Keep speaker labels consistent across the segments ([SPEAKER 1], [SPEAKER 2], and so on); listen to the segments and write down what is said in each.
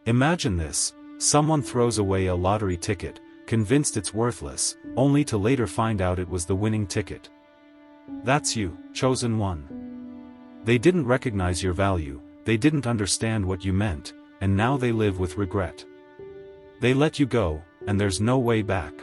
[SPEAKER 1] Imagine this: someone throws away a lottery ticket, convinced it's worthless, only to later find out it was the winning ticket. That's you, chosen one. They didn't recognize your value, they didn't understand what you meant, and now they live with regret. They let you go, and there's no way back.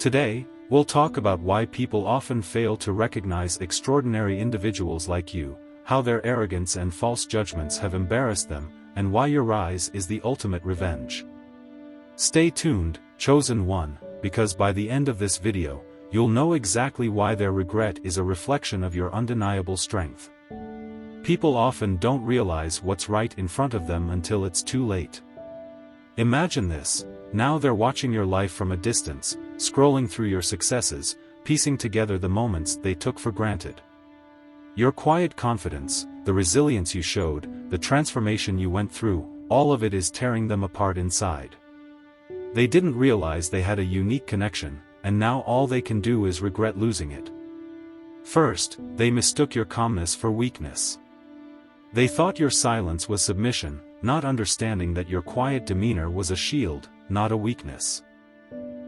[SPEAKER 1] Today, we'll talk about why people often fail to recognize extraordinary individuals like you, how their arrogance and false judgments have embarrassed them, and why your rise is the ultimate revenge. Stay tuned, chosen one, because by the end of this video, you'll know exactly why their regret is a reflection of your undeniable strength. People often don't realize what's right in front of them until it's too late. Imagine this: now they're watching your life from a distance, scrolling through your successes, piecing together the moments they took for granted. Your quiet confidence, the resilience you showed, the transformation you went through, all of it is tearing them apart inside. They didn't realize they had a unique connection, and now all they can do is regret losing it. First, they mistook your calmness for weakness. They thought your silence was submission, not understanding that your quiet demeanor was a shield, not a weakness.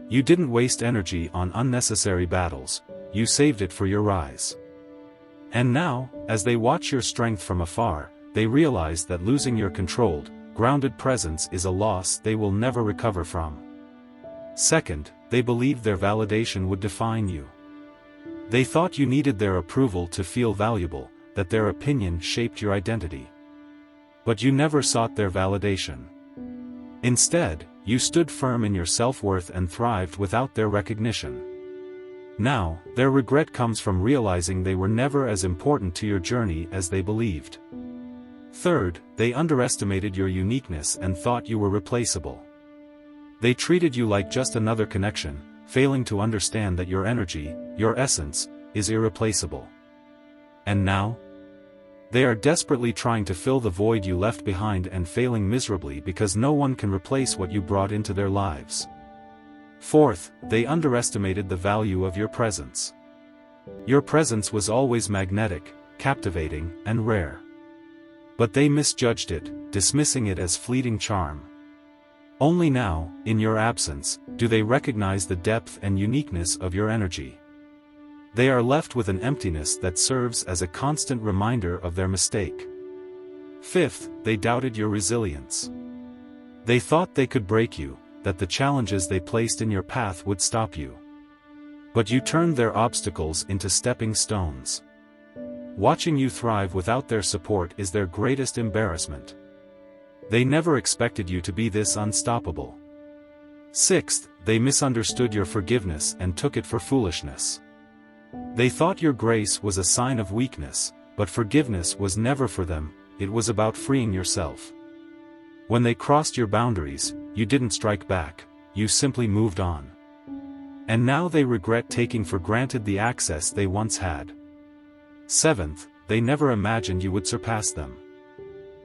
[SPEAKER 1] You didn't waste energy on unnecessary battles, you saved it for your rise. And now, as they watch your strength from afar, they realize that losing your controlled, grounded presence is a loss they will never recover from. Second, they believed their validation would define you. They thought you needed their approval to feel valuable, that their opinion shaped your identity. But you never sought their validation. Instead, you stood firm in your self-worth and thrived without their recognition. Now, their regret comes from realizing they were never as important to your journey as they believed. Third, they underestimated your uniqueness and thought you were replaceable. They treated you like just another connection, failing to understand that your energy, your essence, is irreplaceable. And now? They are desperately trying to fill the void you left behind and failing miserably because no one can replace what you brought into their lives. Fourth, they underestimated the value of your presence. Your presence was always magnetic, captivating, and rare. But they misjudged it, dismissing it as fleeting charm. Only now, in your absence, do they recognize the depth and uniqueness of your energy. They are left with an emptiness that serves as a constant reminder of their mistake. Fifth, they doubted your resilience. They thought they could break you, that the challenges they placed in your path would stop you. But you turned their obstacles into stepping stones. Watching you thrive without their support is their greatest embarrassment. They never expected you to be this unstoppable. Sixth, they misunderstood your forgiveness and took it for foolishness. They thought your grace was a sign of weakness, but forgiveness was never for them, it was about freeing yourself. When they crossed your boundaries, you didn't strike back, you simply moved on. And now they regret taking for granted the access they once had. Seventh, they never imagined you would surpass them.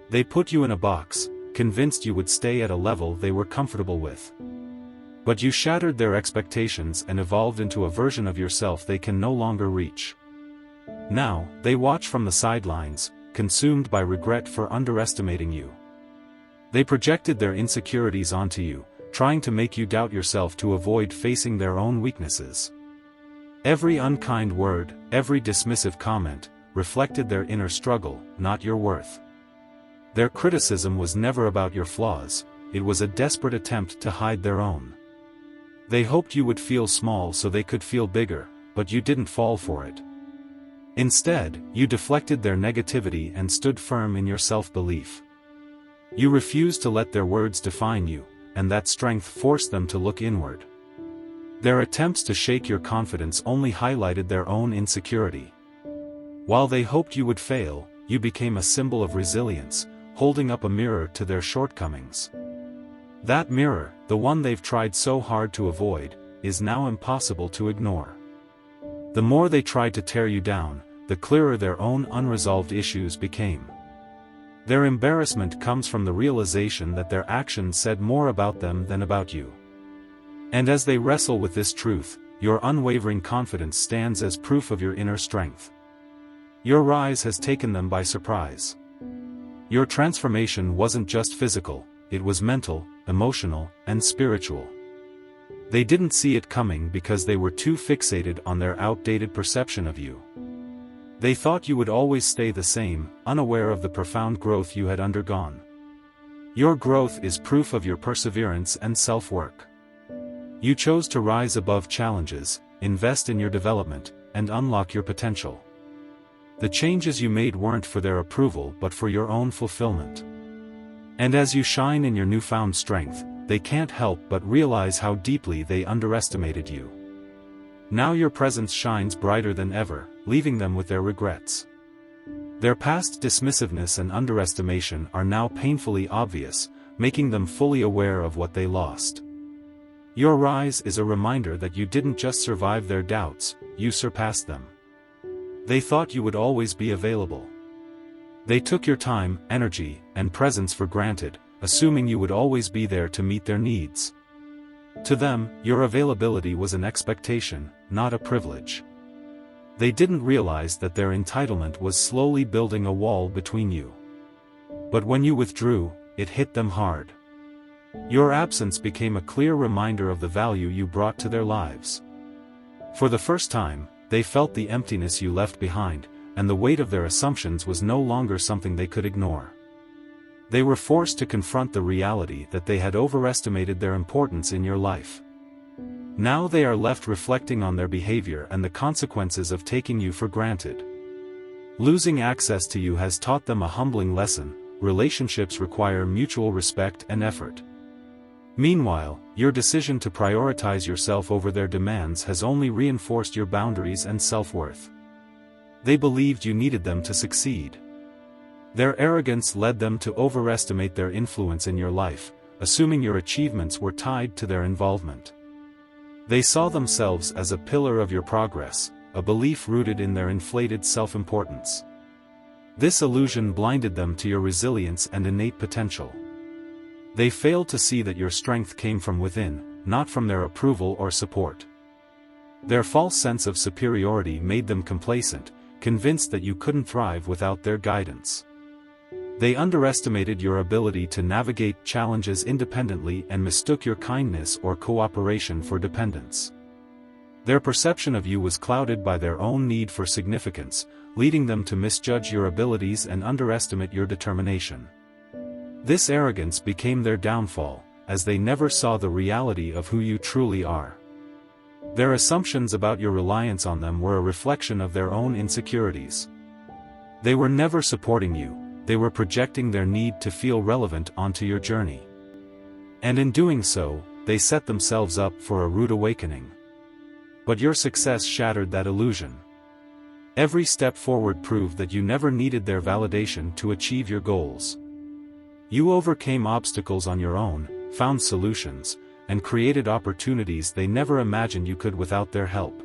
[SPEAKER 1] They put you in a box, convinced you would stay at a level they were comfortable with. But you shattered their expectations and evolved into a version of yourself they can no longer reach. Now, they watch from the sidelines, consumed by regret for underestimating you. They projected their insecurities onto you, trying to make you doubt yourself to avoid facing their own weaknesses. Every unkind word, every dismissive comment, reflected their inner struggle, not your worth. Their criticism was never about your flaws, it was a desperate attempt to hide their own. They hoped you would feel small so they could feel bigger, but you didn't fall for it. Instead, you deflected their negativity and stood firm in your self-belief. You refused to let their words define you, and that strength forced them to look inward. Their attempts to shake your confidence only highlighted their own insecurity. While they hoped you would fail, you became a symbol of resilience, holding up a mirror to their shortcomings. That mirror, the one they've tried so hard to avoid, is now impossible to ignore. The more they tried to tear you down, the clearer their own unresolved issues became. Their embarrassment comes from the realization that their actions said more about them than about you. And as they wrestle with this truth, your unwavering confidence stands as proof of your inner strength. Your rise has taken them by surprise. Your transformation wasn't just physical, it was mental, emotional, and spiritual. They didn't see it coming because they were too fixated on their outdated perception of you. They thought you would always stay the same, unaware of the profound growth you had undergone. Your growth is proof of your perseverance and self-work. You chose to rise above challenges, invest in your development, and unlock your potential. The changes you made weren't for their approval but for your own fulfillment. And as you shine in your newfound strength, they can't help but realize how deeply they underestimated you. Now your presence shines brighter than ever, leaving them with their regrets. Their past dismissiveness and underestimation are now painfully obvious, making them fully aware of what they lost. Your rise is a reminder that you didn't just survive their doubts, you surpassed them. They thought you would always be available. They took your time, energy, and presence for granted, assuming you would always be there to meet their needs. To them, your availability was an expectation, not a privilege. They didn't realize that their entitlement was slowly building a wall between you. But when you withdrew, it hit them hard. Your absence became a clear reminder of the value you brought to their lives. For the first time, they felt the emptiness you left behind, and the weight of their assumptions was no longer something they could ignore. They were forced to confront the reality that they had overestimated their importance in your life. Now they are left reflecting on their behavior and the consequences of taking you for granted. Losing access to you has taught them a humbling lesson: relationships require mutual respect and effort. Meanwhile, your decision to prioritize yourself over their demands has only reinforced your boundaries and self-worth. They believed you needed them to succeed. Their arrogance led them to overestimate their influence in your life, assuming your achievements were tied to their involvement. They saw themselves as a pillar of your progress, a belief rooted in their inflated self-importance. This illusion blinded them to your resilience and innate potential. They failed to see that your strength came from within, not from their approval or support. Their false sense of superiority made them complacent, convinced that you couldn't thrive without their guidance. They underestimated your ability to navigate challenges independently and mistook your kindness or cooperation for dependence. Their perception of you was clouded by their own need for significance, leading them to misjudge your abilities and underestimate your determination. This arrogance became their downfall, as they never saw the reality of who you truly are. Their assumptions about your reliance on them were a reflection of their own insecurities. They were never supporting you, they were projecting their need to feel relevant onto your journey. And in doing so, they set themselves up for a rude awakening. But your success shattered that illusion. Every step forward proved that you never needed their validation to achieve your goals. You overcame obstacles on your own, found solutions, and created opportunities they never imagined you could without their help.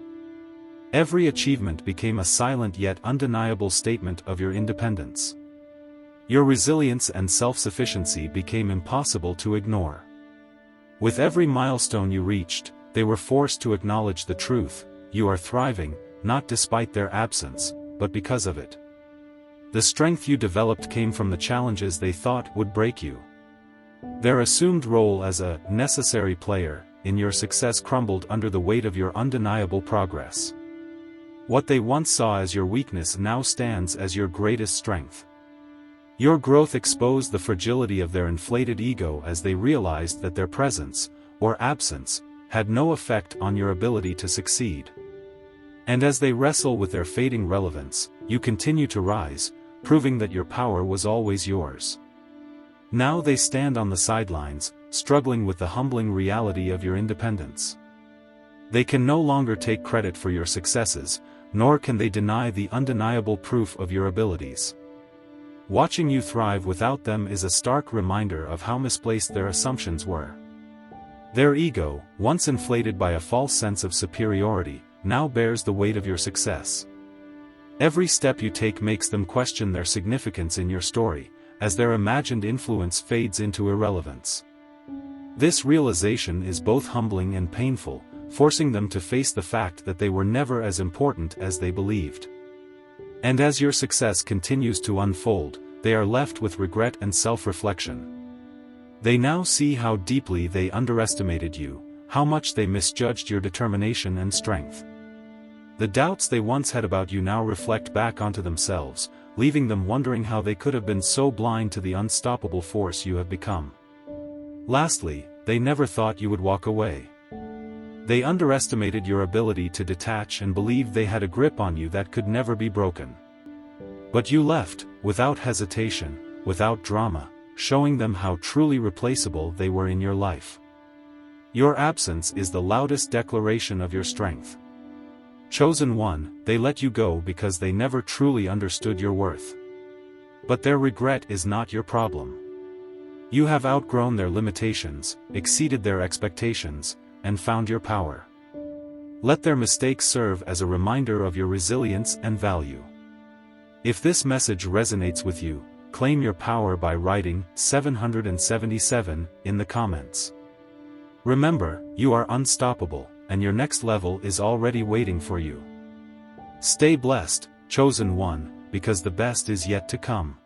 [SPEAKER 1] Every achievement became a silent yet undeniable statement of your independence. Your resilience and self-sufficiency became impossible to ignore. With every milestone you reached, they were forced to acknowledge the truth: you are thriving, not despite their absence, but because of it. The strength you developed came from the challenges they thought would break you. Their assumed role as a necessary player in your success crumbled under the weight of your undeniable progress. What they once saw as your weakness now stands as your greatest strength. Your growth exposed the fragility of their inflated ego as they realized that their presence, or absence, had no effect on your ability to succeed. And as they wrestle with their fading relevance, you continue to rise, proving that your power was always yours. Now they stand on the sidelines, struggling with the humbling reality of your independence. They can no longer take credit for your successes, nor can they deny the undeniable proof of your abilities. Watching you thrive without them is a stark reminder of how misplaced their assumptions were. Their ego, once inflated by a false sense of superiority, now bears the weight of your success. Every step you take makes them question their significance in your story, as their imagined influence fades into irrelevance. This realization is both humbling and painful, forcing them to face the fact that they were never as important as they believed. And as your success continues to unfold, they are left with regret and self-reflection. They now see how deeply they underestimated you, how much they misjudged your determination and strength. The doubts they once had about you now reflect back onto themselves, leaving them wondering how they could have been so blind to the unstoppable force you have become. Lastly, they never thought you would walk away. They underestimated your ability to detach and believed they had a grip on you that could never be broken. But you left, without hesitation, without drama, showing them how truly replaceable they were in your life. Your absence is the loudest declaration of your strength. Chosen one, they let you go because they never truly understood your worth. But their regret is not your problem. You have outgrown their limitations, exceeded their expectations, and found your power. Let their mistakes serve as a reminder of your resilience and value. If this message resonates with you, claim your power by writing 777 in the comments. Remember, you are unstoppable, and your next level is already waiting for you. Stay blessed, chosen one, because the best is yet to come.